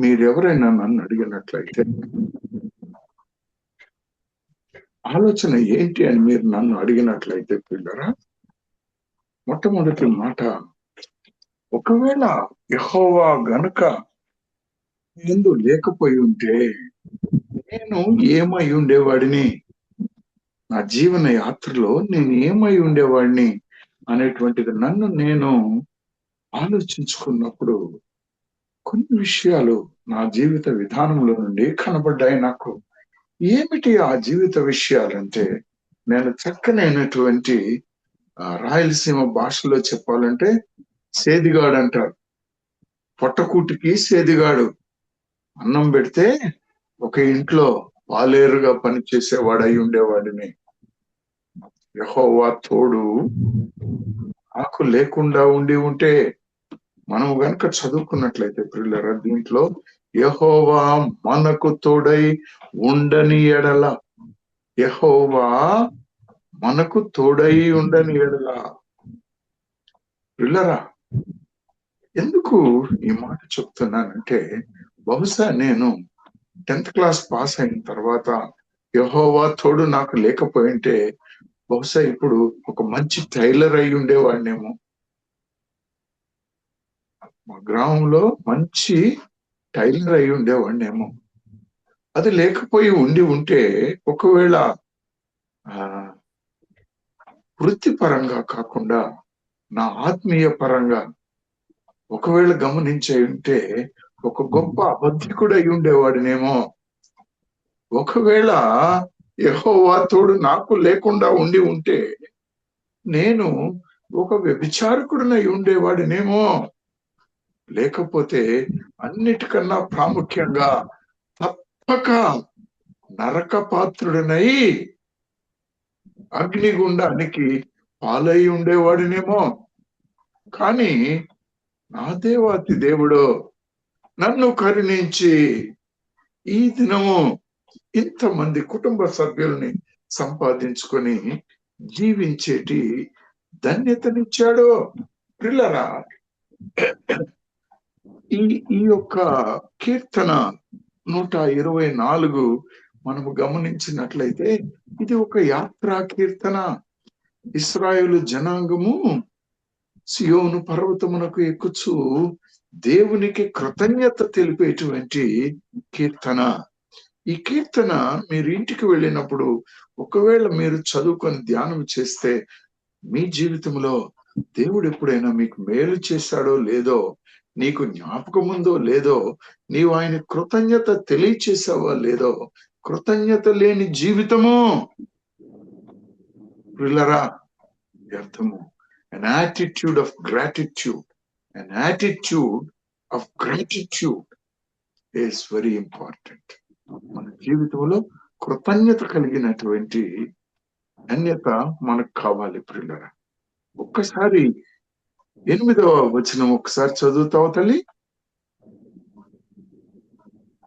మీరెవరైనా నన్ను అడిగినట్లయితే ఆలోచన ఏంటి అని మీరు నన్ను అడిగినట్లయితే పిల్లరా, మొట్టమొదటి మాట, ఒకవేళ యెహోవా గనుక ఎందు లేకపోయి ఉంటే నేను ఏమై ఉండేవాడిని, నా జీవన యాత్రలో నేను ఏమై ఉండేవాడిని అనేటువంటిది నన్ను నేను ఆలోచించుకున్నప్పుడు కొన్ని విషయాలు నా జీవిత విధానంలో నుండి కనబడ్డాయి నాకు. ఏమిటి ఆ జీవిత విషయాలంటే, నేను చక్కనైనటువంటి రాయలసీమ భాషలో చెప్పాలంటే సేదిగాడు అంటారు. పొట్టకూటికి సేదిగాడు. అన్నం పెడితే ఒక ఇంట్లో పాలేరుగా పనిచేసేవాడు అయి ఉండేవాడిని. యెహోవా తోడు నాకు లేకుండా ఉంటే, మనం గనుక చదువుకున్నట్లయితే పిల్లరా, దీంట్లో యెహోవా మనకు తోడై ఉండని ఎడల, యెహోవా మనకు తోడై ఉండని ఎడల. పిల్లరా, ఎందుకు ఈ మాట చెప్తున్నానంటే, బహుశా నేను 10th క్లాస్ పాస్ అయిన తర్వాత యెహోవా తోడు నాకు లేకపోయింటే బహుశా ఇప్పుడు ఒక మంచి టైలర్ అయి ఉండేవాడినేమో. మా గ్రామంలో మంచి టైలర్ అయి ఉండేవాడినేమో. అది లేకపోయి ఉంటే ఒకవేళ ఆ వృత్తిపరంగా కాకుండా నా ఆత్మీయ పరంగా ఒకవేళ గమనించే ఉంటే ఒక గొప్ప అబద్ధికుడు అయి ఉండేవాడినేమో. ఒకవేళ యెహోవా తోడు నాకు లేకుండా ఉంటే నేను ఒక వ్యభిచారకుడినై ఉండేవాడినేమో. లేకపోతే అన్నిటికన్నా ప్రాముఖ్యంగా తప్పక నరక పాత్రుడినై అగ్నిగుండానికి పాలై ఉండేవాడినేమో. కానీ నా దేవాతి దేవుడు నన్ను కరుణించి ఈ దినము ఇంతమంది కుటుంబ సభ్యుల్ని సంపాదించుకొని జీవించేటి ధన్యతనిచ్చాడు. పిల్లరా, ఈ యొక్క కీర్తన 124 మనము గమనించినట్లయితే ఇది ఒక యాత్రా కీర్తన. ఇశ్రాయేలు జనాంగము సియోను పర్వతమునకు ఎక్కుచు దేవునికి కృతజ్ఞత తెలిపేటువంటి కీర్తన. ఈ కీర్తన మీరు ఇంటికి వెళ్ళినప్పుడు ఒకవేళ మీరు చదువుకొని ధ్యానం చేస్తే మీ జీవితంలో దేవుడు ఎప్పుడైనా మీకు మేలు చేశాడో లేదో, నీకు జ్ఞాపకం ఉందో లేదో, నీవు ఆయన కృతజ్ఞత తెలియచేసావా లేదో, కృతజ్ఞత లేని జీవితము పిల్లరా వ్యర్థము. An attitude of gratitude, an attitude of gratitude is very important. మన జీవితంలో కృతజ్ఞత కలిగినటువంటి ధన్యత మనకు కావాలి ప్రియులరా. ఒక్కసారి 8వ వచనం ఒకసారి చదువుతావు తల్లి.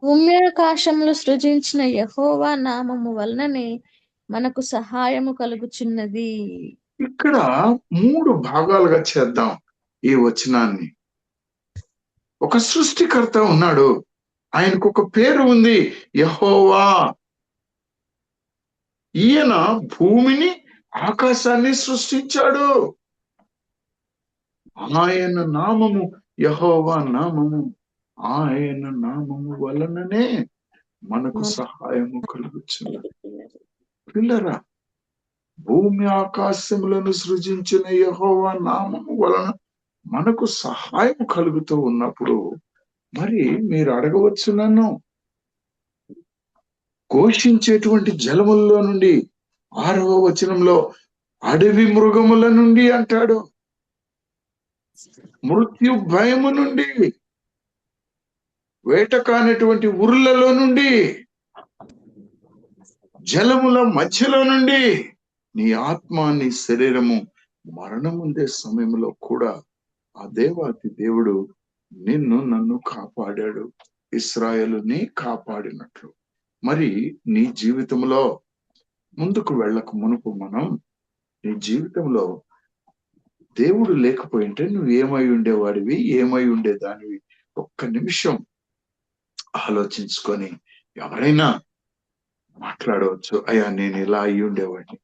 భూమి ఆకాశములు సృజించిన యెహోవా నామము వలననే మనకు సహాయము కలుగుచున్నది. ఇక్కడ 3 భాగాలుగా చేద్దాం ఈ వచనాన్ని. ఒక సృష్టికర్త ఉన్నాడు, ఆయనకు ఒక పేరు ఉంది, యెహోవా. ఈయన భూమిని ఆకాశాన్ని సృష్టించాడు. ఆయన నామము యెహోవా నామము, ఆయన నామము వలననే మనకు సహాయము కలుగుచున్నది. పిల్లరా, భూమి ఆకాశములను సృజించిన యెహోవా నామము వలన మనకు సహాయం కలుగుతూ ఉన్నప్పుడు మరి మీరు అడగవచ్చు నన్ను, ఘోషించేటువంటి జలముల్లో నుండి 6వ వచనంలో అడవి మృగముల నుండి అంటాడు, మృత్యు భయము నుండి, వేట కానటువంటి ఉరులలో నుండి, జలముల మధ్యలో నుండి నీ ఆత్మ నీ శరీరము మరణముందే సమయంలో కూడా ఆ దేవాతి దేవుడు నిన్ను నన్ను కాపాడాడు, ఇశ్రాయేలుని కాపాడినట్లు. మరి నీ జీవితంలో ముందుకు వెళ్ళక మునుపు మనం నీ జీవితంలో దేవుడు లేకపోయింటే నువ్వు ఏమై ఉండేవాడివి, ఏమై ఉండేదానివి? ఒక్క నిమిషం ఆలోచించుకొని ఎవరైనా మాట్లాడవచ్చు, అయ్యా నేను ఇలా అయి ఉండేవాడిని,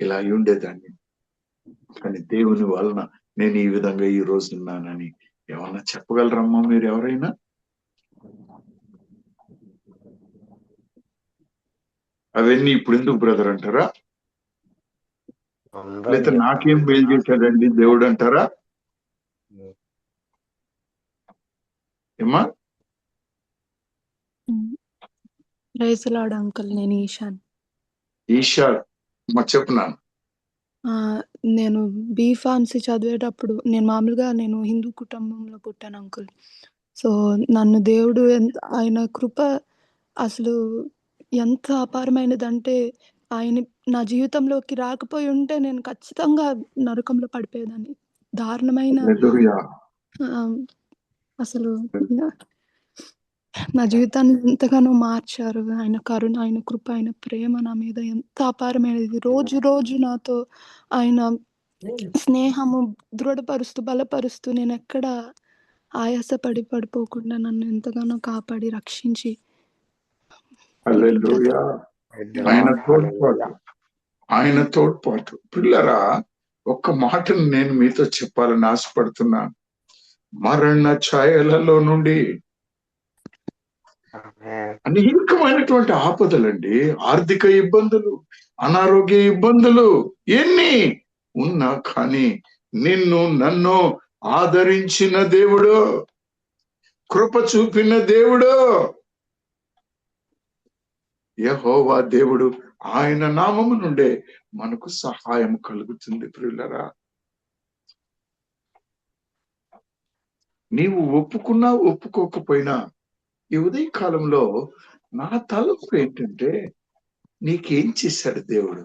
ఇలా అయి ఉండేదాన్ని, కానీ దేవుని వలన నేను ఈ విధంగా ఈ రోజు ఉన్నానని ఏమన్నా చెప్పగలరమ్మా మీరు ఎవరైనా? అవన్నీ ఇప్పుడు ఎందుకు బ్రదర్ అంటారా? లేదా నాకేం మేలు చేశాడండి దేవుడు అంటారా? ఏమా? ప్రైజ్ లార్డ్ అంకుల్, నేను ఈశాన్. ఈషా చెప్పున్నాను. నేను B.Pharmacy చదివేటప్పుడు నేను మామూలుగా హిందూ కుటుంబంలో పుట్టాను అంకుల్. సో నన్ను దేవుడు ఆయన కృప అసలు ఎంత అపారమైనదంటే, ఆయన నా జీవితంలోకి రాకపోయి ఉంటే నేను ఖచ్చితంగా నరకంలో పడిపోయేదాన్ని. దారుణమైన హల్లెలూయా. అసలు నా జీవితాన్ని ఎంతగానో మార్చారు. ఆయన కరుణ, ఆయన కృప, ఆయన ప్రేమ నా మీద ఎంత అపారమైనది. రోజు రోజు నాతో ఆయన స్నేహము దృఢపరుస్తూ, బలపరుస్తూ, నేను ఎక్కడ ఆయాసపడి పడిపోకుండా నన్ను ఎంతగానో కాపాడి రక్షించి హల్లెలూయా. ఆయన తోడ్పాటు పిల్లరా, ఒక్క మాటను నేను మీతో చెప్పాలని ఆశపడుతున్నాను. మరణ ఛాయలలో నుండి అనేకమైనటువంటి ఆపదలండి, ఆర్థిక ఇబ్బందులు, అనారోగ్య ఇబ్బందులు ఎన్ని ఉన్నా కానీ నిన్ను నన్ను ఆదరించిన దేవుడు, కృప చూపిన దేవుడు యెహోవా దేవుడు. ఆయన నామము నుండే మనకు సహాయం కలుగుతుంది. ప్రియులరా, నీవు ఒప్పుకున్నా ఒప్పుకోకపోయినా ఈ ఉదయ కాలంలో నా తలంపు ఏంటంటే, నీకేం చేశాడు దేవుడు,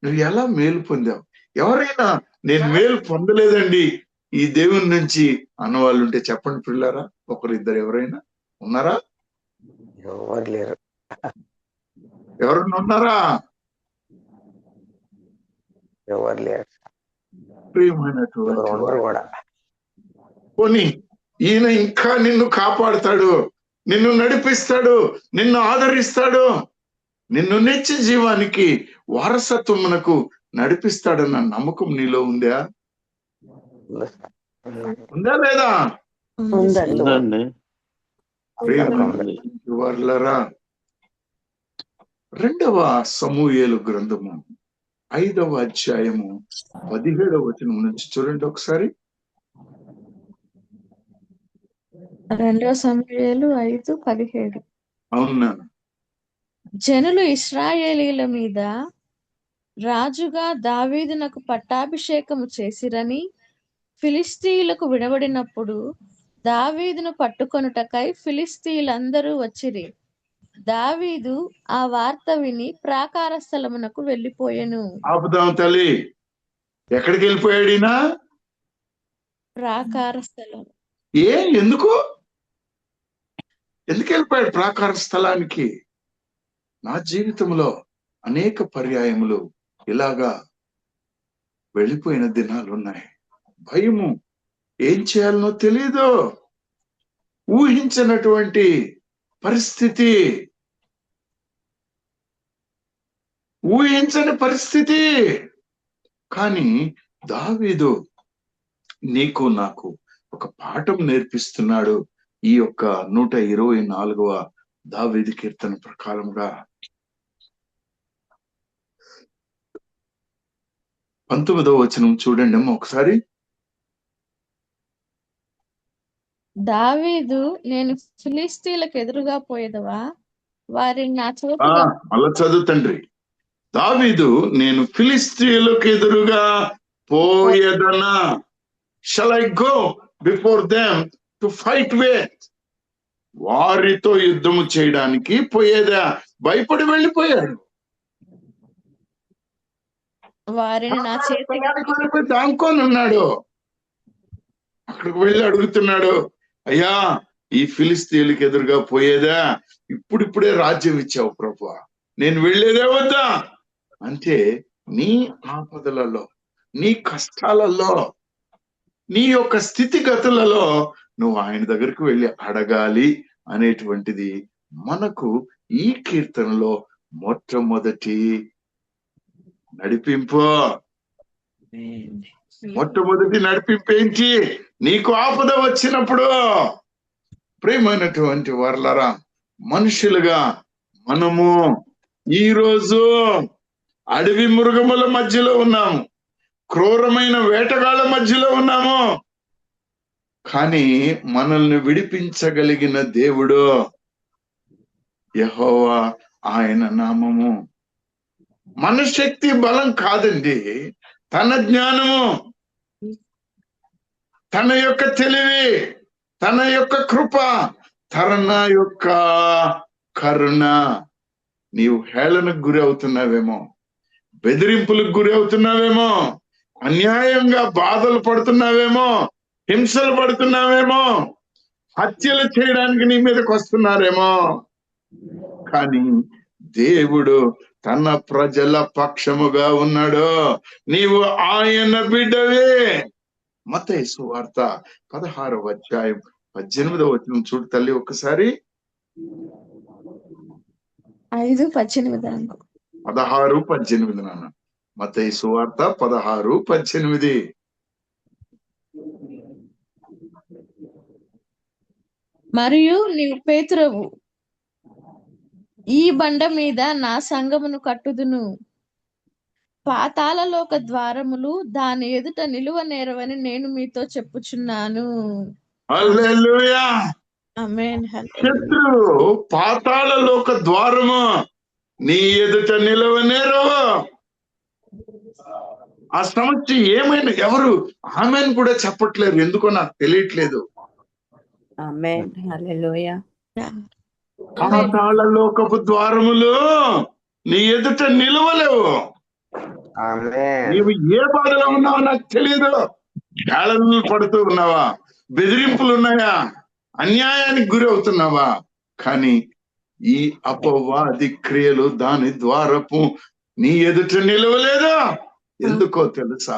నువ్వు ఎలా మేలు పొందావు? ఎవరైనా నేను మేలు పొందలేదండి ఈ దేవుని నుంచి అన్నవాళ్ళు ఉంటే చెప్పండి పిల్లరా. ఒకరిద్దరు ఎవరైనా ఉన్నారా? ఎవరు లేరు. ఎవరన్నా ఉన్నారా? ఎవరు లేరు. ప్రియమైనటువంటి పోనీ ఈయన ఇంకా నిన్ను కాపాడుతాడు, నిన్ను నడిపిస్తాడు, నిన్ను ఆదరిస్తాడు, నిన్ను నిత్య జీవానికి వారసత్వమునకు నడిపిస్తాడన్న నమ్మకం నీలో ఉందా? ఉందా లేదా? వర్లరా, 2వ సమూయేలు గ్రంథము 5వ అధ్యాయము 17వ వచనం నుంచి చూడండి ఒకసారి. 2 సమూయేలు 5:17. అవునా? జనులు ఇశ్రాయేలీల మీద రాజుగా దావీదునకు పట్టాభిషేకము చేసిరని ఫిలిష్తీయులకు వినబడినప్పుడు దావీదును పట్టుకొనుటకై ఫిలిష్తీయులందరూ వచ్చిరి. దావీదు ఆ వార్త విని ప్రాకార స్థలమునకు వెళ్ళిపోయెను. ఆపుదాం తల్లి, ఎక్కడికి వెళ్ళిపోయాడినా? ప్రాకార స్థలం. ఎందుకు వెళ్ళిపోయాడు ప్రాకార స్థలానికి? నా జీవితంలో అనేక పర్యాయములు ఇలాగా వెళ్ళిపోయిన దినాలు ఉన్నాయి. భయము, ఏం చేయాలనో తెలీదు, ఊహించినటువంటి పరిస్థితి, ఊహించని పరిస్థితి. కానీ దావీదు నీకు నాకు ఒక పాఠం నేర్పిస్తున్నాడు. ఈ యొక్క 124వ దావీదు కీర్తన ప్రకారంగా 19వ వచనం చూడండి అమ్మ ఒకసారి. దావీదు, నేను ఫిలిష్తీయులకు ఎదురుగా పోయేదవా, వారిని నా చోటుగా. అలా చదువు తండ్రి. దావీదు, నేను ఫిలిష్తీయులకు ఎదురుగా పోయేదనా? Shall I go before them to fight with? వారితో యుద్ధము చేయడానికి పోయేదా? భయపడి వెళ్ళిపోయాడు. వారిని నా చేతికి దాంకొని ఉన్నాడు. అక్కడికి వెళ్ళి అడుగుతున్నాడు, అయ్యా ఈ ఫిలిష్తీయులకు ఎదురుగా పోయేదా? ఇప్పుడిప్పుడే రాజ్యం ఇచ్చావు ప్రభువా, నేను వెళ్ళేదే వద్దా? అంటే నీ ఆపదలలో, నీ కష్టాలలో, నీ యొక్క స్థితిగతులలో నువ్వు ఆయన దగ్గరికి వెళ్ళి అడగాలి అనేటువంటిది మనకు ఈ కీర్తనలో మొట్టమొదటి నడిపింపు. మొట్టమొదటి నడిపింపు ఏంటి? నీకు ఆపద వచ్చినప్పుడు ప్రియమైనటువంటి వర్లరా, మనుషులుగా మనము ఈరోజు అడవి మృగముల మధ్యలో ఉన్నాము, క్రూరమైన వేటగాళ్ళ మధ్యలో ఉన్నాము. కానీ మనల్ని విడిపించగలిగిన దేవుడు యెహోవా, ఆయన నామము. మన శక్తి బలం కాదండి, తన జ్ఞానము, తన యొక్క తెలివి, తన యొక్క కృప, తన యొక్క కరుణ. నీవు హేళనకు గురి అవుతున్నావేమో, బెదిరింపులకు గురి అవుతున్నావేమో, అన్యాయంగా బాధలు పడుతున్నావేమో, హింసలు పడుతున్నావేమో, హత్యలు చేయడానికి నీ మీదకి వస్తున్నారేమో. కానీ దేవుడు తన ప్రజల పక్షముగా ఉన్నాడు. నీవు ఆయన బిడ్డవే. మత్తయి సువార్త 16వ అధ్యాయం 18వ వచనం చూడు తల్లి ఒకసారి. 5:18 16:18 నాన్న. మత్తయి సువార్త 16:18. మరియు నీవు పేతురవు, ఈ బండ మీద నా సంఘమును కట్టుదును, పాతాళలోక ద్వారములు దాని ఎదుట నిలువ నేరవని నేను మీతో చెప్పుచున్నాను. హల్లెలూయా. ఆమేన్. శత్రువు పాతాళలోక ద్వారము నీ ఎదుట నిలవనేరవు. ఆ సమస్య ఏమైనా ఎవరు ఆమెను కూడా చెప్పట్లేదు, ఎందుకో నాకు తెలియట్లేదు. ఆమేన్. హల్లెలూయా. పాతాళలోకపు ద్వారములు నీ ఎదుట నిలవలేవు. ఆమేన్. నీవు ఏ బాధలో ఉన్నావో నాకు తెలియదు. గాళలు పడుతూ ఉన్నావా, బెదిరింపులు ఉన్నాయా, అన్యాయానికి గురి అవుతున్నావా? కానీ ఈ అపవాది క్రియలు దాని ద్వారపు నీ ఎదుట నిలవలేదా? ఎందుకో తెలుసా?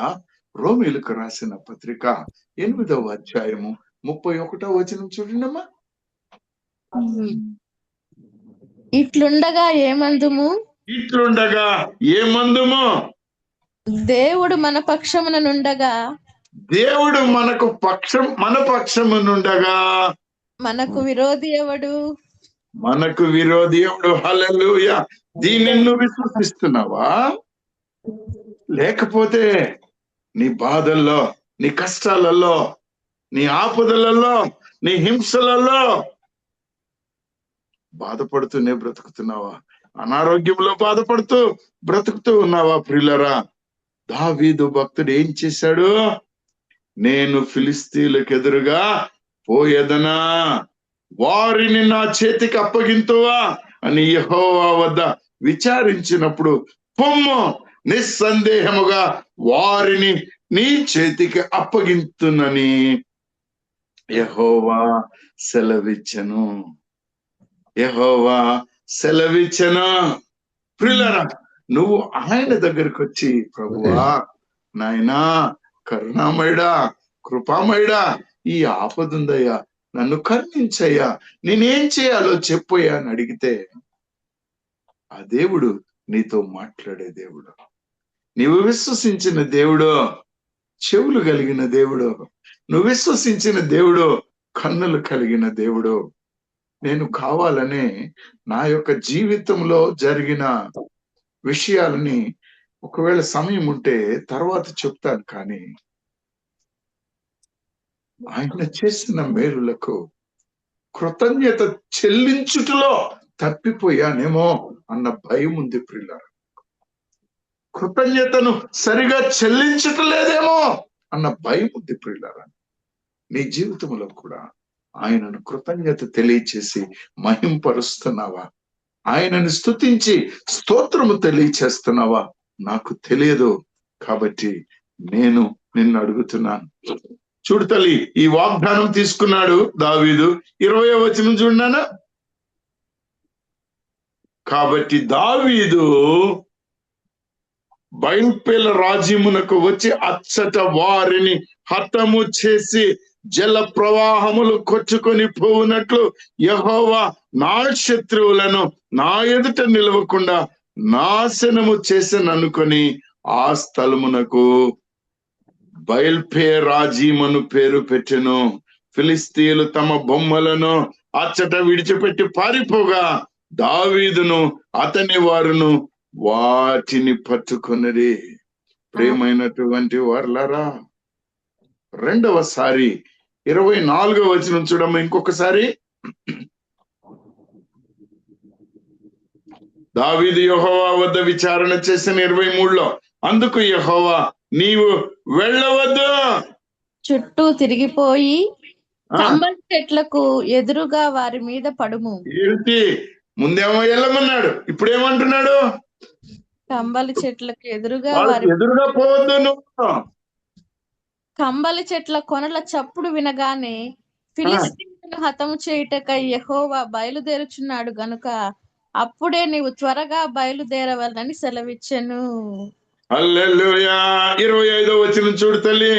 రోమీయులకు రాసిన పత్రిక 8వ అధ్యాయము 31వ వచనం చూడండమ్మా. ఇట్లుండగా ఏమందుము, ఇట్లుండగా ఏమందుము, దేవుడు మన పక్షమున నుండగా, దేవుడు మన పక్షమునుండగా మనకు విరోధి ఎవడు? మనకు విరోధి ఎవడు? హల్లెలూయా. దీన్ని నువ్వు విశ్వసిస్తున్నావా? లేకపోతే నీ బాధల్లో, నీ కష్టాలలో, నీ ఆపదలలో, నీ హింసలలో బాధపడుతూనే బ్రతుకుతున్నావా? అనారోగ్యంలో బాధపడుతూ బ్రతుకుతూ ఉన్నావా? ప్రియులరా, దావీదు భక్తుడు ఏం చేశాడు? నేను ఫిలిస్తీన్లకు ఎదురుగా పోయేదనా, వారిని నా చేతికి అప్పగింతువా అని యెహోవా వద్ద విచారించినప్పుడు, పొమ్ము, నిస్సందేహముగా వారిని నీ చేతికి అప్పగింతునని యెహోవా సెలవిచ్చెను. యెహోవా సెలవిచ్చెను. ప్రియులరా, నువ్వు ఆయన దగ్గరికి వచ్చి, ప్రభువా, నాయనా, కరుణామయుడా, కృపామయుడా, ఈ ఆపదుందయ్యా, నన్ను కరుణించయ్యా, నేనేం చేయాలో చెప్పయ్యా అని అడిగితే ఆ దేవుడు నీతో మాట్లాడే దేవుడు. నీవు విశ్వసించిన దేవుడు చెవులు కలిగిన దేవుడు, నువ్వు విశ్వసించిన దేవుడు కన్నులు కలిగిన దేవుడు. నేను కావాలనే నా యొక్క జీవితంలో జరిగిన విషయాలని ఒకవేళ సమయం ఉంటే తర్వాత చెప్తాను, కానీ ఆయన చేసిన మేలులకు కృతజ్ఞత చెల్లించుటలో తప్పిపోయానేమో అన్న భయం ఉంది ప్రియులారా. కృతజ్ఞతను సరిగా చెల్లించటలేదేమో అన్న భయం ఉంది ప్రియులారా. నీ జీవితంలో కూడా ఆయనను కృతజ్ఞత తెలియచేసి మహింపరుస్తున్నావా? ఆయనను స్తుతించి స్తోత్రము తెలియచేస్తున్నావా? నాకు తెలియదు, కాబట్టి నేను నిన్ను అడుగుతున్నాను. చూడు తల్లి, ఈ వాగ్దానం తీసుకున్నాడు దావీదు. 20వ వచనం చూడనా. కాబట్టి దావీదు బయల్పేల రాజ్యమునకు వచ్చి అచ్చట వారిని హతము చేసి జల ప్రవాహములు కొచ్చుకొని పోవునట్లు యెహోవా నా శత్రువులను నా ఎదుట నిలవకుండా నాశనము చేసననుకొని ఆ స్థలమునకు బయల్పేరాజీమను పేరు పెట్టెను. ఫిలిస్తీయులు తమ బొమ్మలను అచ్చట విడిచిపెట్టి పారిపోగా దావీదును అతని వారును వాటిని పట్టుకొనిరి. ప్రియమైనటువంటి వారలారా, రెండవసారి 24వ వచనం చూడమ్మ ఇంకొకసారి. దావీదు యెహోవా వద్ద విచారణ చేసిన 23లో అందుకు యెహోవా నీవు వెళ్ళవద్దు, చుట్టూ తిరిగిపోయి కంబలి చెట్లకు ఎదురుగా వారి మీద పడుము. ఏంటి ముందేమో వెళ్ళమన్నాడు, ఇప్పుడేమంటున్నాడు? కంబలి చెట్లకు ఎదురుగా వాళ్ళకి ఎదురుగా పోవద్దు నువ్వు. కంబలి చెట్ల కొనల చప్పుడు వినగానే ఫిలిస్తీయులను హతము చేయుటకై యెహోవా బయలుదేరుచున్నాడు గనుక అప్పుడే నీవు త్వరగా బయలుదేరవలని సెలవిచ్చెను. హల్లెలూయా. 25వ వచనం చూడు తల్లి.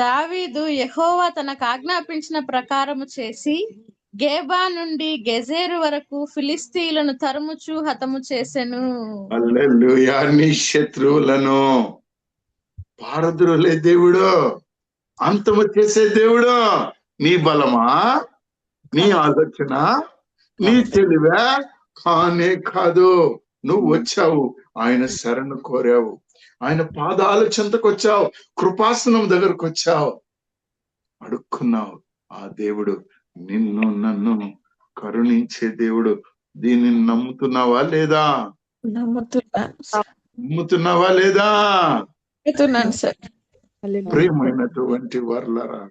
దావీదు యెహోవా తనకు ఆజ్ఞాపించిన ప్రకారము చేసి గేబా నుండి గెజేరు వరకు ఫిలిస్తీయులను తరుముచు హతము చేసెను. హల్లెలూయా. నీ శత్రువులను పారద్రోలే దేవుడు, అంతము చేసే దేవుడు. నీ బలమా, నీ ఆలోచన, నీ తెలివే కానే కాదు. నువ్వు వచ్చావు, ఆయన శరణు కోరావు, ఆయన పాదాల చెంతకు వచ్చావు, కృపాసనం దగ్గరకు వచ్చావు, అడుక్కున్నావు. ఆ దేవుడు నిన్ను నన్ను కరుణించే దేవుడు. దీనిని నమ్ముతున్నావా లేదా? నమ్ముతున్నావా లేదా? సార్. ప్రియమైనటువంటి వర్లరా,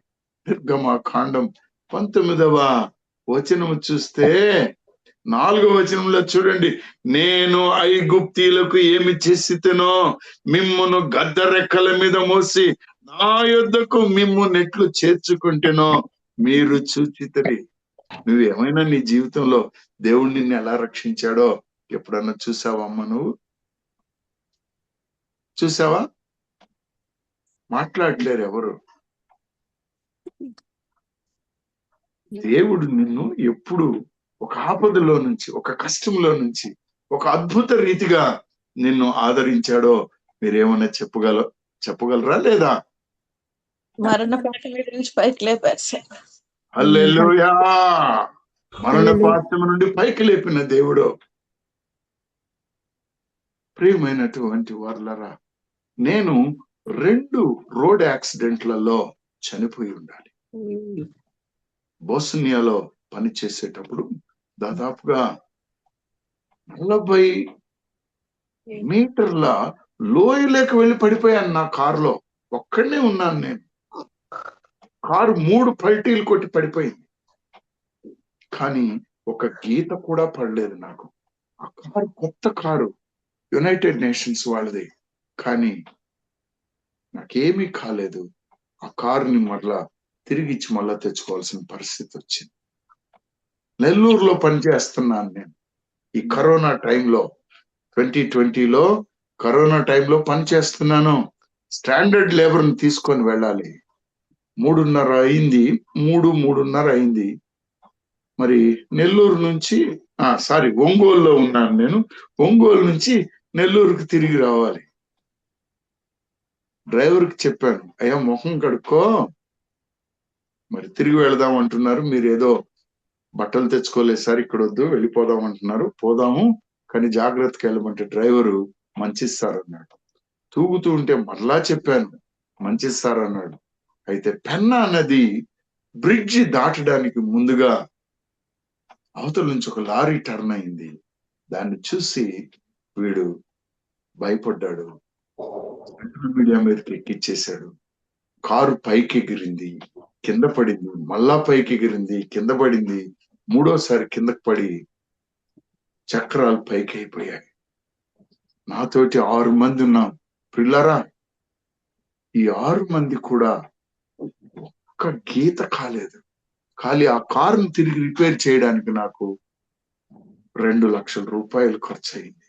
నిర్గమకాండం 19వ వచనము చూస్తే 4వ వచనంలో చూడండి. నేను ఐగుప్తీయులకు ఏమి చేసితేనో మిమ్మును గద్ద రెక్కల మీద మోసి నా యొద్దకు మిమ్ము నెట్లు చేర్చుకుంటేనో మీరు చూచితరి. నువ్వేమైనా నీ జీవితంలో దేవుడు నిన్ను ఎలా రక్షించాడో ఎప్పుడన్నా చూసావా అమ్మ? నువ్వు చూసావా? మాట్లాడలేరు ఎవరు. దేవుడు నిన్ను ఎప్పుడు ఒక ఆపదలో నుంచి, ఒక కష్టంలో నుంచి ఒక అద్భుత రీతిగా నిన్ను ఆదరించాడో మీరేమన్నా చెప్పగలరా లేదా? మరణ పాఠం నుంచి పైకి లేపారు సార్. హల్లెలూయా. మరణ పాఠం నుండి పైకి లేపిన దేవుడు. ప్రియమైనటువంటి వారలారా, నేను 2 రోడ్ యాక్సిడెంట్లలో చనిపోయి ఉండాలి. బోస్నియాలో పని చేసేటప్పుడు దాదాపుగా 40 మీటర్ల లోయలోకి వెళ్ళి పడిపోయాను. నా కారులో ఒక్కడనే ఉన్నాను నేను. కారు 3 పల్టీలు కొట్టి పడిపోయింది, కానీ ఒక గీత కూడా పడలేదు నాకు. ఆ కారు కొత్త కారు, యునైటెడ్ నేషన్స్ వాళ్ళది, కానీ నాకేమీ కాలేదు. ఆ కారుని మరలా తిరిగిచ్చి మళ్ళా తెచ్చుకోవాల్సిన పరిస్థితి వచ్చింది. నెల్లూరులో పనిచేస్తున్నాను నేను. ఈ కరోనా టైంలో 2020లో కరోనా టైంలో పనిచేస్తున్నాను. స్టాండర్డ్ లేబర్ని తీసుకొని వెళ్ళాలి. 3:30 అయింది, 3:30 అయింది. మరి నెల్లూరు నుంచి ఒంగోలులో ఉన్నాను నేను. ఒంగోలు నుంచి నెల్లూరుకి తిరిగి రావాలి. డ్రైవర్కి చెప్పాను, అయ్యా మొహం కడుక్కో, మరి తిరిగి వెళదాం అంటున్నారు, మీరు ఏదో బట్టలు తెచ్చుకోలేదు సార్, ఇక్కడ వద్దు వెళ్ళిపోదాం అంటున్నారు, పోదాము కానీ జాగ్రత్తగా వెళ్ళమంటే డ్రైవరు మంచిది సార్ అన్నాడు. తూగుతూ ఉంటే మరలా చెప్పాను, మంచిది సార్ అన్నాడు. అయితే పెన్నా నది బ్రిడ్జి దాటడానికి ముందుగా అవతల నుంచి ఒక లారీ టర్న్ అయింది. దాన్ని చూసి వీడు భయపడ్డాడు, సెంట్రల్ మీడియా మీదకి ఎక్కిచ్చేశాడు. కారు పైకి ఎగిరింది, కింద పడింది, మళ్ళా పైకి ఎగిరింది, కింద పడింది, 3వసారి కిందకి పడి చక్రాలు పైకి అయిపోయాయి. నాతోటి 6 మంది ఉన్నాం పిల్లరా. ఈ 6 మంది కూడా ఒక్క గీత కాలేదు. ఖాళీ ఆ కారును తిరిగి రిపేర్ చేయడానికి నాకు 2 లక్షల రూపాయలు ఖర్చు అయింది.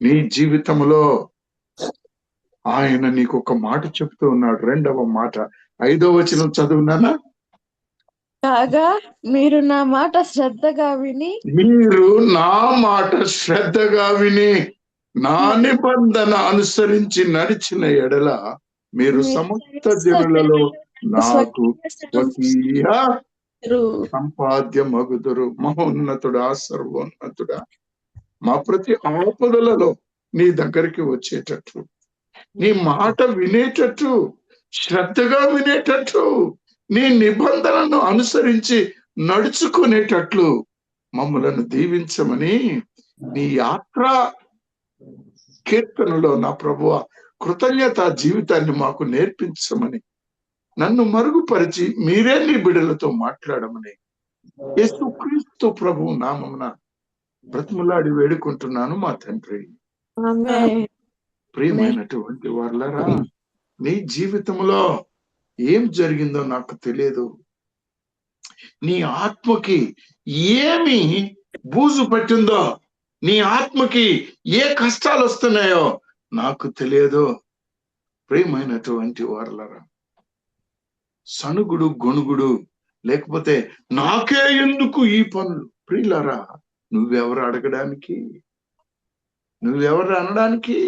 నీ జీవితంలో ఆయన నీకు ఒక మాట చెప్తూ ఉన్నాడు. 2వ మాట 5వ వచనం చదువునానా? కాగా మీరు నా మాట శ్రద్ధగా విని మీరు నా మాట శ్రద్ధగా విని నా నిబంధన అనుసరించి నడిచిన ఎడల మీరు సమస్త జనులలో నాకు స్వకీయ సంపాద్యమగుదురు. మహోన్నతుడా, సర్వోన్నతుడా, మా ప్రతి ఆపదలలో నీ దగ్గరికి వచ్చేటట్లు, నీ మాట వినేటట్టు, శ్రద్ధగా వినేటట్టు, నీ నిబంధనను అనుసరించి నడుచుకునేటట్లు మమ్మలను దీవించమని నీ యాత్రా కీర్తనలో నా ప్రభువ కృతజ్ఞత జీవితాన్ని మాకు నేర్పించమని, నన్ను మరుగుపరిచి మీరే నీ బిడ్డలతో మాట్లాడమని యేసుక్రీస్తు ప్రభు నామమున బ్రతిమలాడి వేడుకుంటున్నాను మా తండ్రి. ప్రియమైనటువంటి వాళ్ళరా, నీ జీవితంలో ఏం జరిగిందో నాకు తెలియదు. నీ ఆత్మకి ఏమి బూజు పట్టిందో, నీ ఆత్మకి ఏ కష్టాలు వస్తున్నాయో నాకు తెలియదు. ప్రియమైనటువంటి వాళ్ళరా, సనుగుడు గొణుగుడు లేకపోతే నాకే ఎందుకు ఈ పనులు, ప్రియులరా, నువ్వెవరు అడగడానికి, నువ్వెవరు అనడానికి?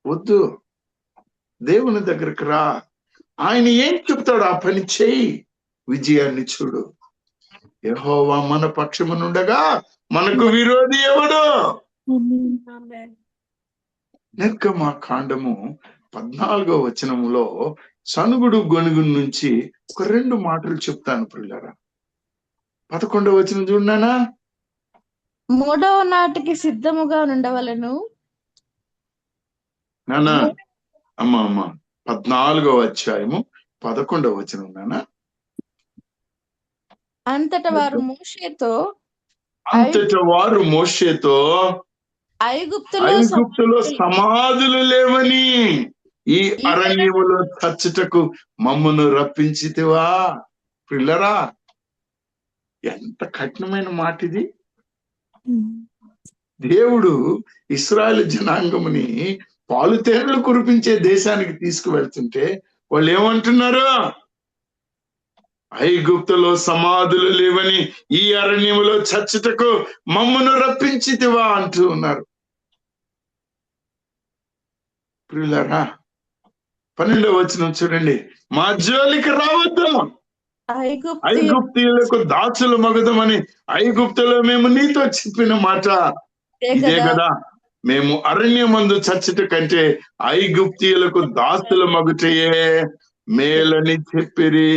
వద్దు, దేవుని దగ్గరికి రా. ఆయన ఏం చెప్తాడు ఆ పని చేయి, విజయాన్ని చూడు. యెహోవా మన పక్షమునుండగా మనకు విరోధి ఎవడు? నిర్గమకాండము 14వ వచనములో సనుగుడు గొనుగు నుంచి ఒక 2 మాటలు చెప్తాను ప్రియులారా. 11వ వచనం చూడనా? 3వ నాటికి సిద్ధముగా ఉండవలను. నానా అమ్మ 14వ అధ్యాయము 11వ వచనం నానా. అంతట వారు మోషేతో ఐగుప్తులో సమాధులు లేవని ఈ అరణ్యములో చచ్చుటకు మమ్మను రప్పించితివా. పిల్లరా, ఎంత కఠినమైన మాట ఇది. దేవుడు ఇశ్రాయేలు జనాంగముని పాలు తేనెలు కురిపించే దేశానికి తీసుకువెళ్తుంటే వాళ్ళు ఏమంటున్నారు? ఐగుప్తులో సమాధులు లేవని ఈ అరణ్యములో చచ్చుటకు మమ్మను రప్పించితివా అంటూ ఉన్నారు. ప్రియులారా, 12వ వచనం చూడండి. మా జోలికి రావద్దు, ఐగుప్తీయులకు దాసులు మగుదమని ఐగుప్తులో మేము నీతో చెప్పిన మాట ఇదే కదా. మేము అరణ్యమందు చచ్చుట కంటే ఐగుప్తీయులకు దాసుల మగుటయే మేలని చెప్పిరి.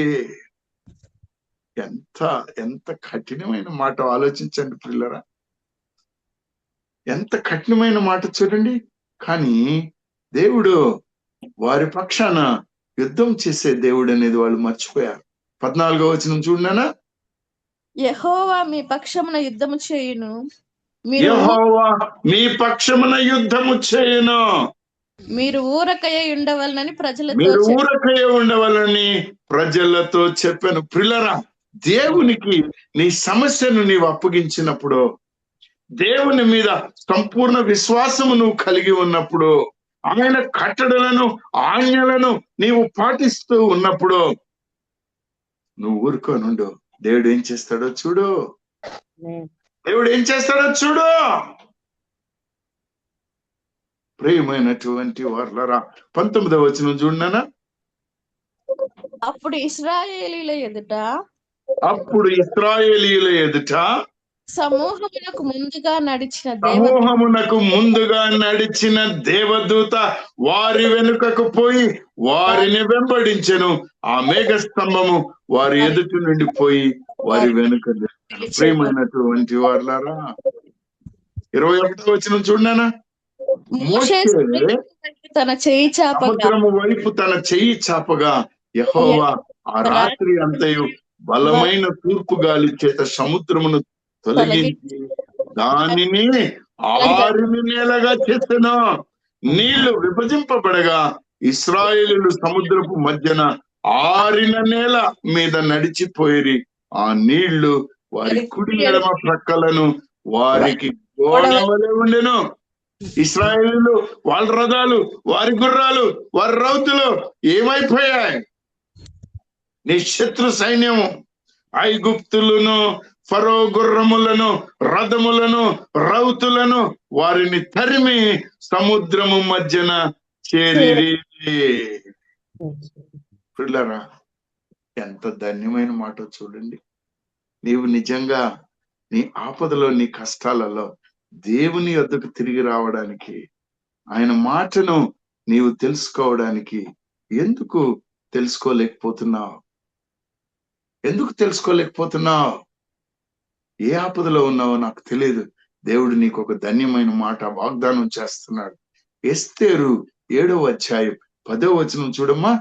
ఎంత కఠినమైన మాట ఆలోచించండి పిల్లరా, ఎంత కఠినమైన మాట చూడండి. కానీ దేవుడు వారి పక్షాన యుద్ధం చేసే దేవుడు అనేది వాళ్ళు మర్చిపోయారు. 14వ వచనం చూడనా? యెహోవా మీ పక్షమున యుద్ధము చేయును. యెహోవా మీ పక్షమున యుద్ధము చేయును. మీరు ఊరకయ్య ఉండవలనని ప్రజలతో చెప్పాను. ప్రియులారా, దేవునికి నీ సమస్యను నీవు అప్పగించినప్పుడు, దేవుని మీద సంపూర్ణ విశ్వాసము నువ్వు కలిగి ఉన్నప్పుడు, ఆయన కట్టడలను ఆజ్ఞలను నీవు పాటిస్తూ ఉన్నప్పుడు నువ్వు ఊరుకోనుండు. దేవుడు ఏం చేస్తాడో చూడు. దేవుడు ఏం చేస్తాడో చూడు. ప్రియమైనటువంటి వాళ్ళరా, 19వ వచనం చూడనా? అప్పుడు ఇశ్రాయేలీయుల ఎదుట సమూహమునకు ముందుగా నడిచిన దేవదూత వారి వెనుకకు పోయి వారిని వెంబడించెను. ఆ మేఘ స్తంభము వారి ఎదుటి నుండి పోయి వారి వెనుక. ప్రియమైనటువంటి వాళ్ళారా, 21వ వచనం చూడనా? మోషే సముద్రము వైపు తన చెయ్యి చాపగా యెహోవా ఆ రాత్రి అంతయు బలమైన తూర్పు గాలి చేత సముద్రమును తొలగించి దానిని 6 నేలగా చేసెను. నీళ్లు విభజింపబడగా ఇశ్రాయేలీయులు సముద్రపు మధ్యన 6 నేల మీద నడిచిపోయిరి. ఆ నీళ్లు వారి కుడి ఎడమ ప్రక్కలను వారికి గోడవలే ఉండెను. ఇశ్రాయేలీయులు వాళ్ళ రథాలు, వారి గుర్రాలు, వారి రౌతులు ఏమైపోయాయి? నీ శత్రు సైన్యము ఐగుప్తులను, ఫరో గుర్రములను, రథములను, రౌతులను వారిని తరిమి సముద్రము మధ్యన చేరిరి. పిల్లరా, ఎంత ధన్యమైన మాట చూడండి. నీవు నిజంగా నీ ఆపదలో, నీ కష్టాలలో దేవుని యొద్దకు తిరిగి రావడానికి, ఆయన మాటను నీవు తెలుసుకోవడానికి ఎందుకు తెలుసుకోలేకపోతున్నావు? ఎందుకు తెలుసుకోలేకపోతున్నావు? ఏ ఆపదలో ఉన్నావో నాకు తెలియదు. దేవుడు నీకు ఒక ధన్యమైన మాట వాగ్దానం చేస్తున్నాడు. ఎస్తేరు 7వ అధ్యాయం 10వ వచనం చూడమ్మా.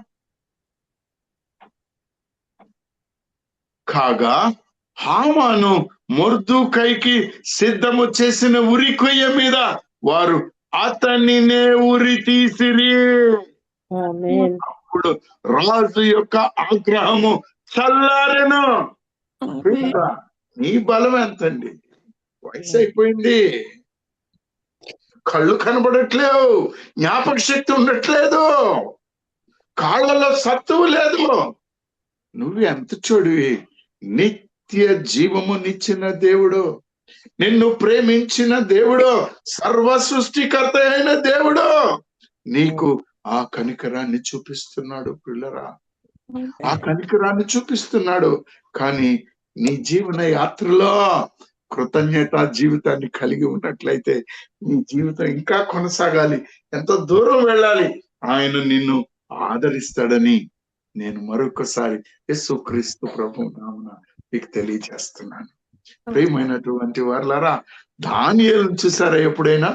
కాగా హామాను మొర్దుకైకి సిద్ధము చేసిన ఉరి కొయ్య మీద వారు అతనినే ఉరి తీసిరి. అప్పుడు రాజు యొక్క ఆగ్రహము చల్లారెను. నీ బలం ఎంతండి? వయసు అయిపోయింది, కళ్ళు కనబడట్లేవు, జ్ఞాపక శక్తి ఉండట్లేదు, కాళ్ళలో సత్తువు లేదు. నువ్వు ఎంత చూడివి? నిత్య జీవము నిచ్చిన దేవుడు, నిన్ను ప్రేమించిన దేవుడు, సర్వ సృష్టికర్త అయిన దేవుడు నీకు ఆ కనికరాన్ని చూపిస్తున్నాడు. పిల్లరా, ఆ కనికరాన్ని చూపిస్తున్నాడు. కానీ నీ జీవన యాత్రలో కృతజ్ఞత జీవితాన్ని కలిగి ఉన్నట్లయితే నీ జీవితం ఇంకా కొనసాగాలి, ఎంతో దూరం వెళ్ళాలి. ఆయన నిన్ను ఆదరిస్తాడని నేను మరొకసారి యేసుక్రీస్తు ప్రభు నామమున మీకు తెలియజేస్తున్నాను. ప్రియమైనటువంటి వారలారా, దానియేలును చూసారా? ఎప్పుడైనా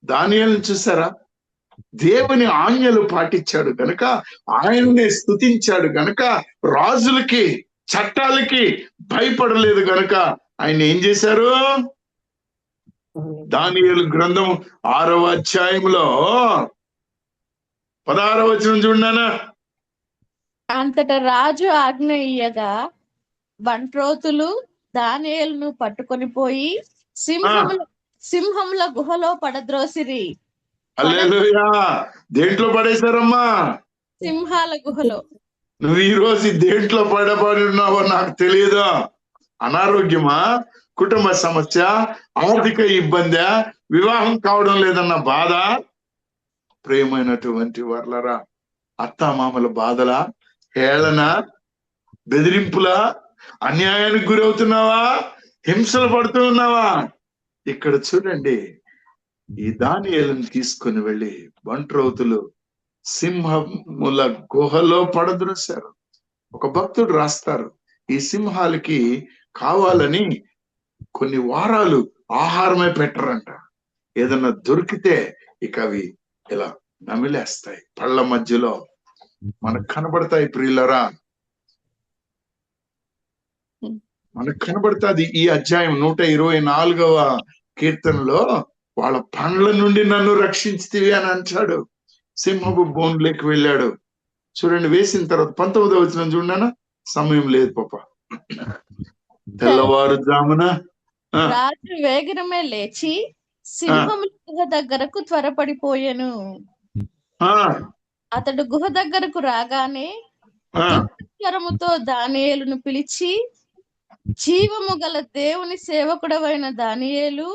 దానియేలును చూసారా? దేవుని ఆజ్ఞలు పాటించాడు గనక, ఆయన్నే స్తుతించాడు గనక, రాజులకి చట్టాలకి భయపడలేదు గనక ఆయన ఏం చేశారు? దానియేలు గ్రంథం 6వ అధ్యాయంలో 16వ వచనం చూడనా. అంతటా రాజు ఆజ్ఞ ఇయ్యగా బంట్రోతులు దానియేలును పట్టుకొని పోయి సింహముల గుహలో పడద్రోసిరి. హల్లెలూయా. దేంట్లో పడేశారమ్మా? సింహాల గుహలో. నువ్వు ఈ రోజు దేంట్లో పడబడి ఉన్నావో నాకు తెలియదు. అనారోగ్యమా, కుటుంబ సమస్య, ఆర్థిక ఇబ్బంది, వివాహం కావడం లేదన్న బాధ, ప్రియమైనటువంటి వర్లరా అత్తామామల బాధల, హేళన, బెదిరింపుల, అన్యాయానికి గురవుతున్నావా? హింసలు పడుతూ ఉన్నావా? ఇక్కడ చూడండి, ఈ దానియేలును తీసుకుని వెళ్ళి బంట్రోతులు సింహముల గుహలో పడద్రోశారు. ఒక భక్తుడు రాస్తారు, ఈ సింహాలకి కావాలని కొన్ని వారాలు ఆహారమే పెట్టరంట. ఏదన్నా దొరికితే ఇక అవి ఇలా నమిలేస్తాయి, పళ్ళ మధ్యలో మనకు కనబడతాయి. ప్రియులరా, మనకు కనబడుతుంది. ఈ అధ్యాయం 124వ కీర్తనలో వాళ్ళ పండ్ల నుండి నన్ను రక్షించితివి అని అంటాడు. సింహపు బోన్లోకి వెళ్ళాడు. చూడండి, వేసిన తర్వాత 19వ వచనం చూడనా. సమయం లేదు పాప. తెల్లవారుజామున రాజు వేగరమే లేచి సింహముల గుహ దగ్గరకు త్వరపడిపోయెను. అతడు గుహ దగ్గరకు రాగానే స్వరముతో దానియేలును పిలిచి, జీవము గల దేవుని సేవకుడవైన దానియేలు,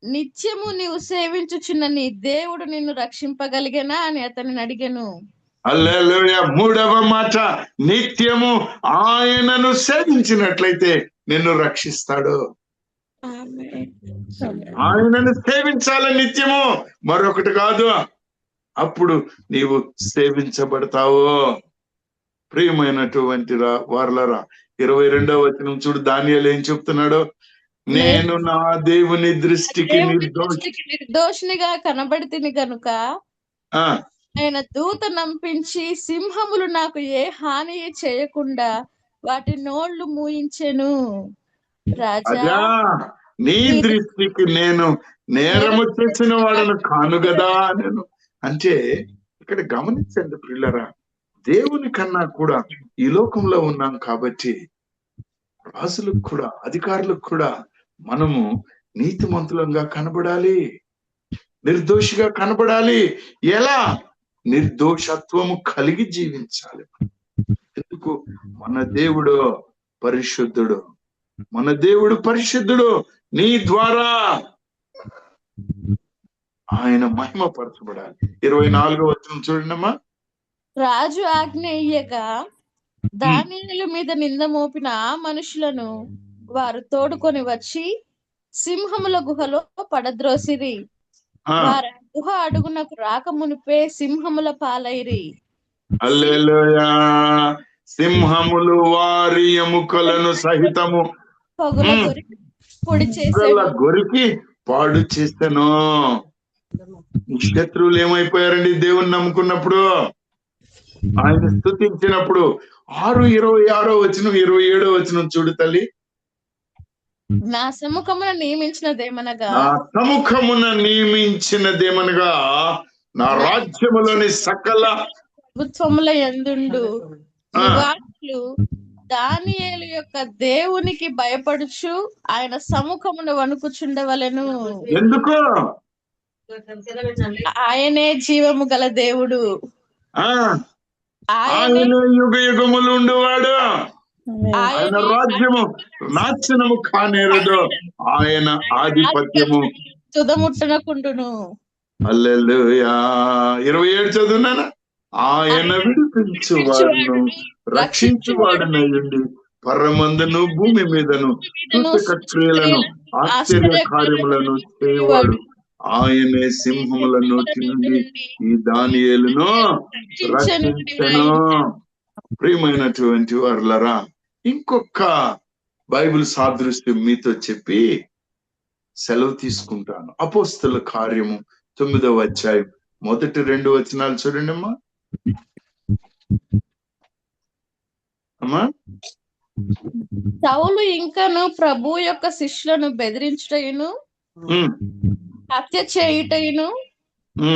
నిత్యము నీవు సేవించుచున్న నీ దేవుడు నిన్ను రక్షింపగలిగేనా అని అతనిని అడిగెను. హల్లెలూయా. 3వ మాట, నిత్యము ఆయనను సేవించినట్లయితే నిన్ను రక్షిస్తాడు. ఆయనను సేవించాలి నిత్యము, మరొకటి కాదు. అప్పుడు నీవు సేవించబడతావు. ప్రియమైనటువంటి వారలారా, 22వ వచనం చూడు. దానియేలు ఏం చెప్తున్నాడు? నేను నా దేవుని దృష్టికి నిర్దోషినిగా కనబడితిని గనుక ఆయన దూత నంపించి సింహములు నాకు ఏ హాని చేయకుండా వాటి నోళ్లు మూయించెను. రాజా, నీ దృష్టికి నేను నేరము చేసిన వాడను కాను కదా నేను. అంటే ఇక్కడ గమనించండి ప్రియులరా, దేవుని కన్నా కూడా ఈ లోకంలో ఉన్నాం కాబట్టి రాజులకు కూడా, అధికారులకు కూడా మనము నీతిమంతులంగా కనబడాలి, నిర్దోషిగా కనబడాలి. ఎలా? నిర్దోషత్వము కలిగి జీవించాలి. ఎందుకు? మన దేవుడు పరిశుద్ధుడు, మన దేవుడు పరిశుద్ధుడు. నీ ద్వారా ఆయన మహిమ పరచబడాలి. 24వ వచనం చూడండమ్మా. రాజు ఆజ్ఞ ఇయ్యగా దానియేలు మీద నింద మోపిన ఆ మనుషులను వారు తోడుకొని వచ్చి సింహముల గుహలో పడద్రోసిరి. వారు గుహ అడుగునకు రాక మునిపే సింహముల పాలైరి. హల్లెలూయా. సింహములు వారి ఎముకలను సహితము పగుల కొరికి పొడి గొరికి పాడు చేస్తాను. శత్రువులు ఏమైపోయారండి? దేవుని నమ్ముకున్నప్పుడు, ఆయన స్తుతించినప్పుడు. 6:26 వచనం, 27వ వచనం చూడు తల్లి. నా సముఖమున నియమించినదేమనగా, నా సముఖమున నియమించినదేమనగా నా రాజ్యములోని సకల ప్రభుత్వముల యందుండు నివాసులు దానియేలు యొక్క దేవునికి భయపడుచు ఆయన సముఖమున వణుకుచుండవలెను. ఎందుకు? ఆయనే జీవము గల దేవుడు, ఆయన యుగ యుగములు ఉండేవాడు. ఆయన రాజ్యము నాశనము కానేరదు, ఆయన ఆధిపత్యము తుదముట్టనకుండును. హల్లెలూయా. 27 చదువునానా? ఆయన విడిపించువాడును రక్షించువాడునయ్యుండి పరమందును భూమి మీదను సూచక క్రియలను ఆశ్చర్య కార్యములను చేయవాడు. ఆయనే సింహముల నోటి నుండి ఈ దానియేలును రక్షించెను. ప్రియమైనటువంటి వారులారా, ఇంకొక బైబిల్ సాదృశ్యం మీతో చెప్పి సెలవు తీసుకుంటాను. అపోస్తలుల కార్యము 9వ అధ్యాయం మొదటి 2 వచనాలు చూడండి అమ్మా. సౌలు ఇంకను ప్రభు యొక్క శిష్యులను బెదిరించుటయును హత్య చేయుటయును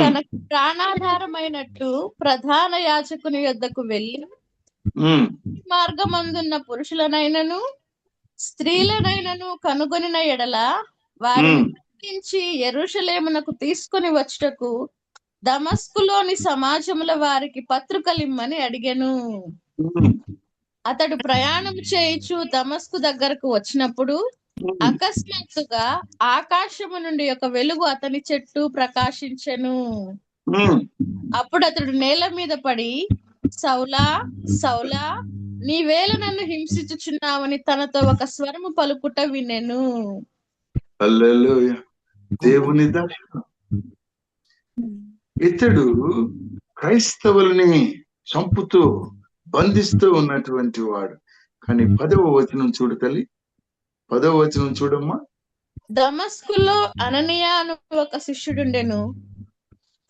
తనకు ప్రాణాధారమైనట్టు ప్రధాన యాజకుని యొద్దకు వెళ్ళి మార్గమందున్న పురుషులనైనను స్త్రీలనైనను కనుగొనిన ఎడల వారిని యెరూషలేమునకు తీసుకొని వచ్చుటకు దమస్కులోని సమాజముల వారికి పత్రికలిమ్మని అడిగెను. అతడు ప్రయాణం చేయుచు దమస్కు దగ్గరకు వచ్చినప్పుడు అకస్మాత్తుగా ఆకాశము నుండి ఒక వెలుగు అతని చెట్టు ప్రకాశించెను. అప్పుడు అతడు నేల మీద పడి, సౌలా సౌలా, నీవేళ నన్ను హింసించుచున్నావని తనతో ఒక స్వరము పలుకుట వినెను. హల్లెలూయా. దేవుని దర్శనం. ఇతడు క్రైస్తవుల్ని చంపుతూ బంధిస్తూ ఉన్నటువంటి వాడు. కానీ 10వ వచనం చూడు తల్లి, 10వ వచనం చూడమ్మా. దమస్కులో అననీయ అను ఒక శిష్యుడుండెను.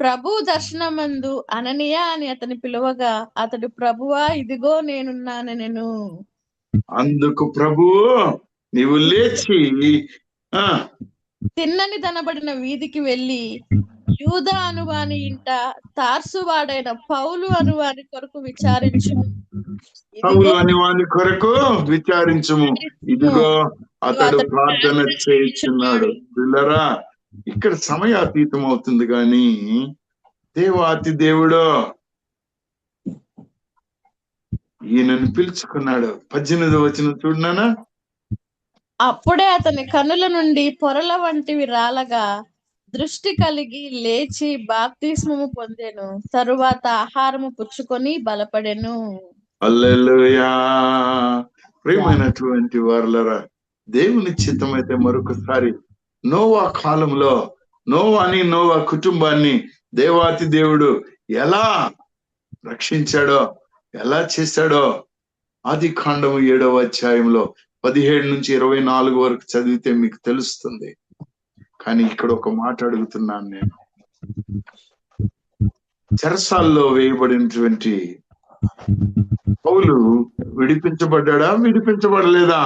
ప్రభు దర్శనమందు అననీయ అని అతని పిలువగా అతడు, ప్రభువా ఇదిగో నేనున్నానెను. అందుకు ప్రభువు నీవు లేచి తిన్నని దనబడిన వీధికి వెళ్ళి యూదా అనువాని ఇంట తార్సువాడైన పౌలు అనువాని కొరకు విచారించుము. పౌలు అనువాని కొరకు విచారించుము. ఇదిగో అతడు ప్రార్థన చేయుచున్నాడు. పిల్లరా, ఇక్కడ సమయాతీతం అవుతుంది కానీ దేవాతి దేవుడు ఈయనను పిలుచుకున్నాడు. 18వ వచనం చూడనా. అప్పుడే అతని కనుల నుండి పొరల వంటివి రాలగా దృష్టి కలిగి లేచి బాప్తిస్మము పొందెను. తరువాత ఆహారము పుచ్చుకొని బలపడెను. హల్లెలూయా. ప్రియమైనటువంటి వారులరా, దేవుని చిత్తమైతే మరొకసారి నోవా కాలంలో నోవా కుటుంబాన్ని దేవాతి దేవుడు ఎలా రక్షించాడో, ఎలా చేశాడో ఆదికాండము 7వ అధ్యాయంలో 17 నుంచి 24 వరకు చదివితే మీకు తెలుస్తుంది. కానీ ఇక్కడ ఒక మాట అడుగుతున్నాను నేను. చెరసాల్లో వేయబడినటువంటి పౌలు విడిపించబడ్డా, విడిపించబడలేదా?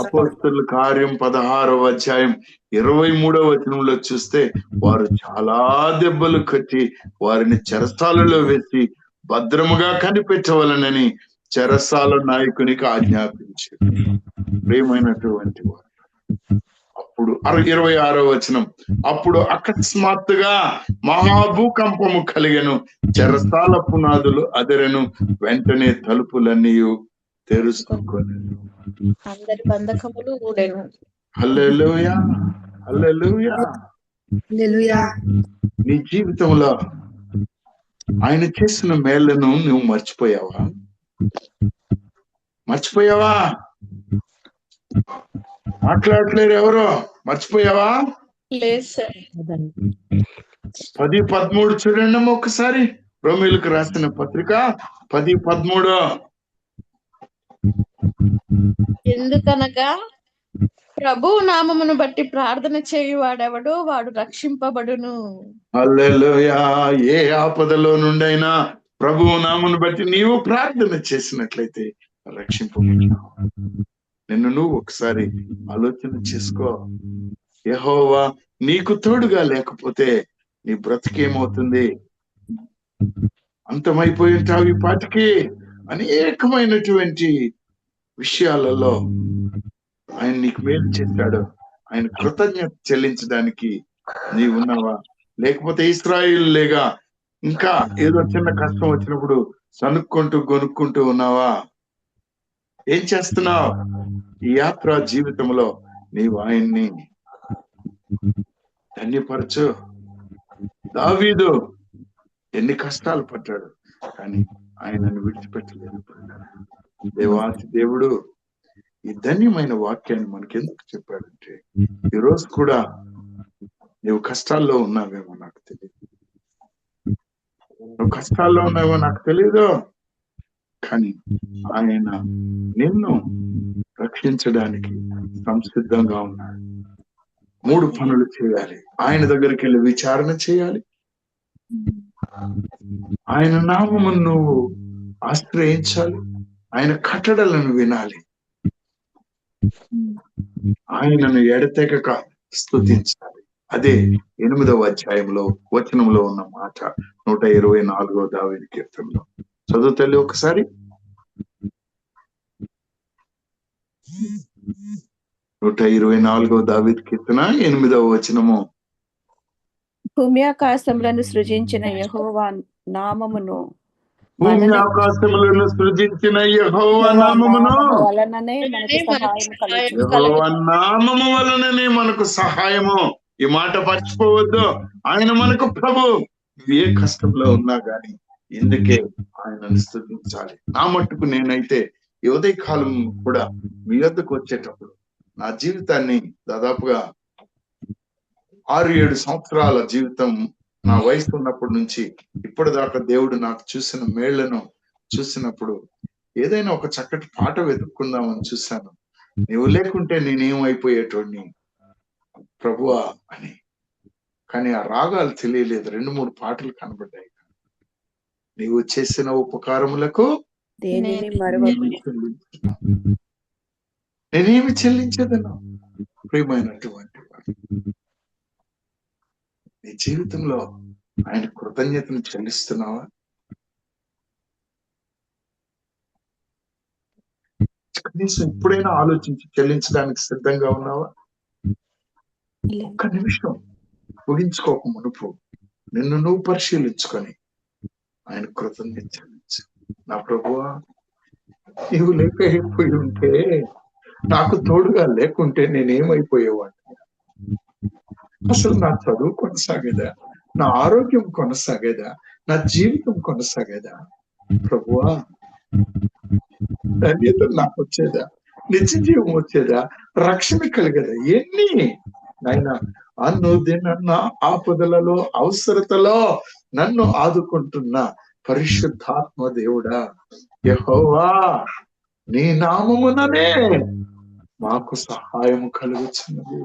అపోస్తలుల కార్యం 16వ అధ్యాయం 23వ వచనంలో చూస్తే వారు చాలా దెబ్బలు కట్టి వారిని చెరసాలలో వేసి భద్రముగా కనిపెట్టవలనని చెరసాల నాయకునికి ఆజ్ఞాపించారు. ప్రియమైనటువంటి వారు, అప్పుడు 26వ వచనం, అప్పుడు అకస్మాత్తుగా మహాభూకంపము కలిగెను, చెరసాల పునాదులు అదరెను, వెంటనే తలుపులన్నీ తెరుచుకొనెను. అందరి బంధకములు ఊడెను. హల్లెలూయా, హల్లెలూయా. నీ జీవితంలో ఆయన చేసిన మేళ్లను నువ్వు మర్చిపోయావా? మాట్లాడట్లేరు ఎవరో. మర్చిపోయావా? లేదు సార్. 10:13 చూడండి ఒకసారి. రోమీయులకు రాసిన పత్రిక 10:13. ఎందుకనగా ప్రభువు నామమును బట్టి ప్రార్థన చేయువాడెవడో వాడు రక్షింపబడును. హల్లెలూయా. ఏ ఆపదలో నుండైనా ప్రభువు నామమును బట్టి నీవు ప్రార్థన చేసినట్లయితే రక్షింపబడతావు. నిన్ను నువ్వు ఒకసారి ఆలోచన చేసుకో. యెహోవా నీకు తోడుగా లేకపోతే నీ బ్రతికేమవుతుంది? అంతమైపోయి ఉంటావు ఈ పాటికి. అనేకమైనటువంటి విషయాలలో ఆయన నీకు మేలు చేశాడు. ఆయన కృతజ్ఞత చెల్లించడానికి నీవు ఉన్నావా? లేకపోతే ఇశ్రాయేలుగా ఇంకా ఏదో చిన్న కష్టం వచ్చినప్పుడు సనుక్కుంటూ గొనుక్కుంటూ ఉన్నావా? ఏం చేస్తున్నావు? ఈ యాత్ర జీవితంలో నీవు ఆయన్ని ధన్యపరచు. దావీదు ఎన్ని కష్టాలు పడ్డాడు, కానీ ఆయనను విడిచిపెట్టలేదు. దేవాతి దేవుడు ఈ ధన్యమైన వాక్యాన్ని మనకెందుకు చెప్పాడంటే, ఈరోజు కూడా నువ్వు కష్టాల్లో ఉన్నావేమో నాకు తెలియదు, నువ్వు కష్టాల్లో ఉన్నావో నాకు తెలియదు, కానీ ఆయన నిన్ను రక్షించడానికి సంసిద్ధంగా ఉన్నాడు. 3 పనులు చేయాలి. ఆయన దగ్గరికి వెళ్ళి విచారణ చేయాలి, ఆయన నామమును నువ్వు ఆశ్రయించాలి, ఆయన కట్టడలను వినాలి, ఆయనను ఎడతెగక స్తుతించాలి. అదే 8వ అధ్యాయంలో వచనంలో ఉన్న మాట. 124వ దావీదు కీర్తనలో చదువు తల్లి ఒకసారి. 124వ దావీదు కీర్తన 8వ వచనము. భూమి ఆకాశములను సృజించిన యెహోవా నామమును భూమి ఆకాశములను సృజించిన యెహోవా నామమును వలననే మనకు సహాయం కలుగును. యెహోవా నామము వలననే మనకు సహాయము. ఈ మాట మర్చిపోవద్దు. ఆయన మనకు ప్రభు. ఏ కష్టంలో ఉన్నా గాని ఎందుకే ఆయనను స్తుతించాలి. నా మట్టుకు నేనైతే ఈ ఉదయకాలం కూడా మీ వద్దకు వచ్చేటప్పుడు నా జీవితాన్ని దాదాపుగా 6-7 సంవత్సరాల జీవితం, నా వయసు ఉన్నప్పటి నుంచి ఇప్పటిదాకా దేవుడు నాకు చూసిన మేళ్లను చూసినప్పుడు ఏదైనా ఒక చక్కటి పాట వెతుక్కుందామని చూశాను. నువ్వు లేకుంటే నేనేమైపోయేటోడిని ప్రభువా అని. కానీ ఆ రాగాలు తెలియలేదు. 2-3 పాటలు కనబడ్డాయి. నీవు చేసిన ఉపకారములకు దేనిని మరువకు. నేనేమి చెల్లించదను? ప్రియమైనటువంటి వాడు, నీ జీవితంలో ఆయన కృతజ్ఞతను చెల్లిస్తున్నావా? కనీసం ఎప్పుడైనా ఆలోచించి చెల్లించడానికి సిద్ధంగా ఉన్నావా? ఒక్క నిమిషం ఊహించుకోక మునుపు నిన్ను నువ్వు పరిశీలించుకొని ఆయన కృతజ్ఞత చెల్లించు. నా ప్రభువా, నీవు లేక అయిపోయి ఉంటే, నాకు తోడుగా లేకుంటే నేనేమైపోయేవాడిని? అసలు నా చదువు కొనసాగేదా? నా ఆరోగ్యం కొనసాగేదా? నా జీవితం కొనసాగేదా? ప్రభువా, ధన్యత నాకు వచ్చేదా? నిత్య జీవం వచ్చేదా? రక్షణ కలిగేదా? ఎన్ని నాయన అనుదిన నా ఆపదలలో, అవసరతలో నన్ను ఆదుకుంటున్న పరిశుద్ధాత్మ దేవుడా యెహోవా, నీ నామముననే మాకు సహాయము కలుగుచున్నది.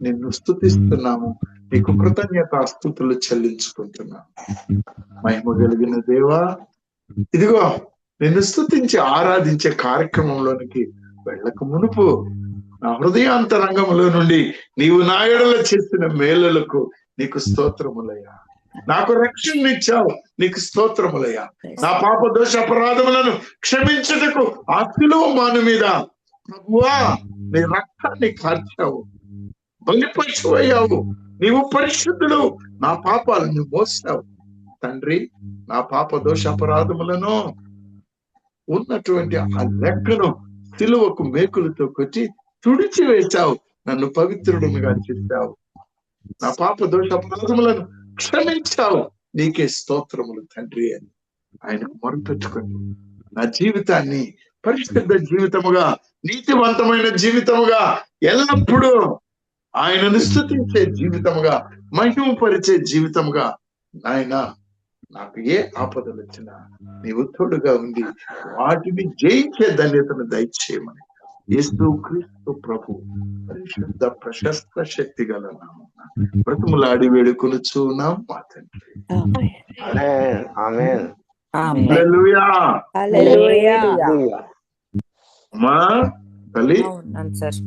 నిన్ను స్తుతిస్తున్నాము, నీకు కృతజ్ఞతా స్తుతులు చెల్లించుకుంటున్నాము. మహిమ కలిగిన దేవా, ఇదిగో నిన్ను స్తుతించి ఆరాధించే కార్యక్రమంలోనికి వెళ్ళక మునుపు నా హృదయాంతరంగంలో నుండి నీవు నా యెడల చేసిన మేలులకు నీకు స్తోత్రములయ్యా. నాకు రక్షణ ఇచ్చావు, నీకు స్తోత్రములయ్యా. నా పాప దోష అపరాధములను క్షమించుటకు ఆ శిలువ మాను మీద ప్రభువా నీ రక్తాన్ని కార్చావు. బలిపశువు అయ్యావు, నీవు పరిశుద్ధుడు, నా పాపాలు నువ్వు మోస్తావు తండ్రి. నా పాప దోష అపరాధములను ఉన్నటువంటి ఆ లెక్కను సిలువకు మేకులతో కొట్టి తుడిచి వేశావు, నన్ను పవిత్రుడుగా చేశావు, నా పాప దోష అపరాధములను క్షమించావు, నీకే స్తోత్రములు తండ్రి అని ఆయనకు మొరపెట్టుకొని నా జీవితాన్ని పరిశుద్ధ జీవితముగా, నీతివంతమైన జీవితముగా, ఎల్లప్పుడూ ఆయనను స్తుతించే జీవితముగా, మహిమపరిచే జీవితముగా, నాయన నాకు ఏ ఆపదలు వచ్చినా నీవు తోడుగా ఉండి వాటిని జయించే ధన్యతను దయచేయమని యేసు క్రీస్తు ప్రభు పరిశుద్ధ ప్రశస్త శక్తి గల నామమున బ్రతుములాడి వేడుకొనుచున్నాం మా తండ్రి. ఆమేన్ ఆమేన్ హల్లెలూయా. హల్లెలూయా. అమ్మా తల్లి అవును సార్.